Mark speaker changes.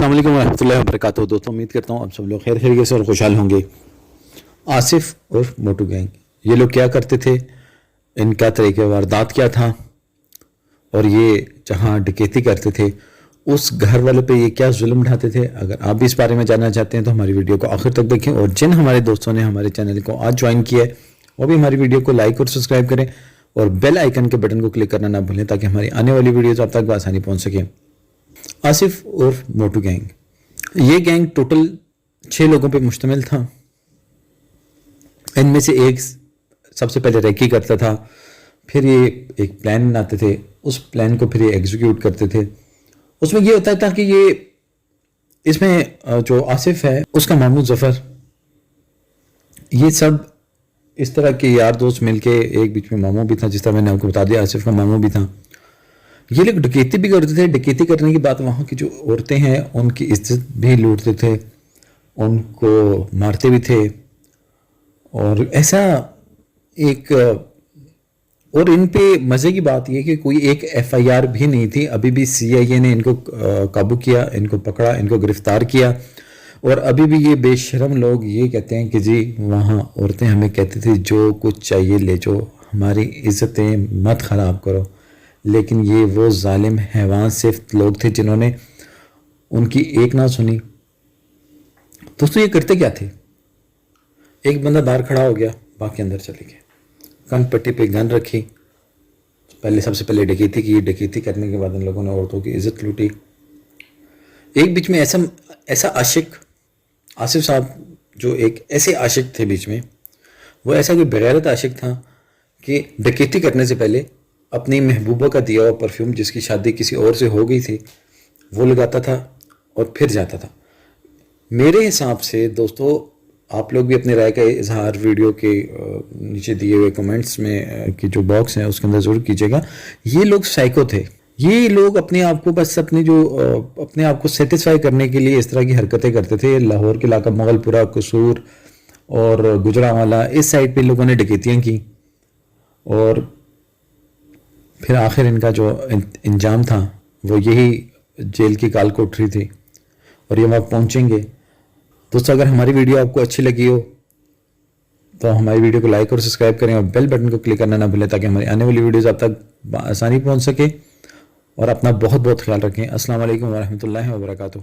Speaker 1: السلام علیکم ورحمۃ اللہ وبرکاتہ. دوستوں امید کرتا ہوں آپ سب لوگ خیر خیریت سے اور خوشحال ہوں گے. آصف اور موٹو گینگ یہ لوگ کیا کرتے تھے, ان کا طریقہ واردات کیا تھا, اور یہ جہاں ڈکیتی کرتے تھے اس گھر والوں پہ یہ کیا ظلم ڈھاتے تھے. اگر آپ بھی اس بارے میں جاننا چاہتے ہیں تو ہماری ویڈیو کو آخر تک دیکھیں, اور جن ہمارے دوستوں نے ہمارے چینل کو آج جوائن کیا ہے وہ بھی ہماری ویڈیو کو لائک اور سبسکرائب کریں, اور بیل آئیکن کے بٹن کو کلک کرنا نہ بھولیں تاکہ ہماری آنے والی ویڈیوز آپ تک بآسانی پہنچ سکیں. آصف اور موٹو گینگ, یہ گینگ ٹوٹل 6 لوگوں پہ مشتمل تھا. ان میں سے ایک سب سے پہلے ریکی کرتا تھا, پھر یہ ایک پلان بناتے تھے, اس پلان کو پھر یہ ایگزیکیوٹ کرتے تھے. اس میں یہ ہوتا تھا کہ یہ اس میں جو آصف ہے اس کا ماموں ظفر, یہ سب اس طرح کے یار دوست مل کے, ایک بیچ میں ماموں بھی تھا جس طرح میں نے آپ کو بتا دیا, آصف کا ماموں بھی تھا. یہ لوگ ڈکیتی بھی کرتے تھے. ڈکیتی کرنے کی بات, وہاں کی جو عورتیں ہیں ان کی عزت بھی لوٹتے تھے, ان کو مارتے بھی تھے. اور ایسا ایک, اور ان پہ مزے کی بات یہ کہ کوئی ایک FIR بھی نہیں تھی. ابھی بھی CIA نے ان کو قابو کیا, ان کو پکڑا, ان کو گرفتار کیا, اور ابھی بھی یہ بے شرم لوگ یہ کہتے ہیں کہ جی وہاں عورتیں ہمیں کہتی تھی جو کچھ چاہیے لے جو, ہماری عزتیں مت خراب کرو. لیکن یہ وہ ظالم حیوان صفت لوگ تھے جنہوں نے ان کی ایک نہ سنی. دوستوں یہ کرتے کیا تھے, ایک بندہ باہر کھڑا ہو گیا, باقی اندر چلے گئے, کن پٹی پہ گن رکھی, سب سے پہلے ڈکیتی کی. ڈکیتی کرنے کے بعد ان لوگوں نے عورتوں کی عزت لوٹی. ایک بیچ میں ایسا عاشق, آصف صاحب جو ایک ایسے عاشق تھے بیچ میں, وہ ایسا کوئی بغیرت عاشق تھا کہ ڈکیتی کرنے سے پہلے اپنی محبوبہ کا دیا ہوا پرفیوم, جس کی شادی کسی اور سے ہو گئی تھی, وہ لگاتا تھا اور پھر جاتا تھا. میرے حساب سے دوستو آپ لوگ بھی اپنی رائے کا اظہار ویڈیو کے نیچے دیے ہوئے کمنٹس میں کی جو باکس ہیں اس کے اندر ضرور کیجیے گا. یہ لوگ سائیکو تھے. یہ لوگ اپنے آپ کو بس اپنے آپ کو سیٹسفائی کرنے کے لیے اس طرح کی حرکتیں کرتے تھے. لاہور کے علاقہ مغل پورہ, قصور اور گجرانوالہ, اس سائڈ پہ لوگوں نے ڈکیتیاں کی, اور پھر آخر ان کا جو انجام تھا وہ یہی جیل کی کال کوٹری تھی, اور یہ وہاں پہنچیں گے. دوستو اگر ہماری ویڈیو آپ کو اچھی لگی ہو تو ہماری ویڈیو کو لائک اور سبسکرائب کریں, اور بیل بٹن کو کلک کرنا نہ بھولیں تاکہ ہماری آنے والی ویڈیوز آپ تک بآسانی پہنچ سکے. اور اپنا بہت بہت خیال رکھیں. السلام علیکم ورحمۃ اللہ وبرکاتہ.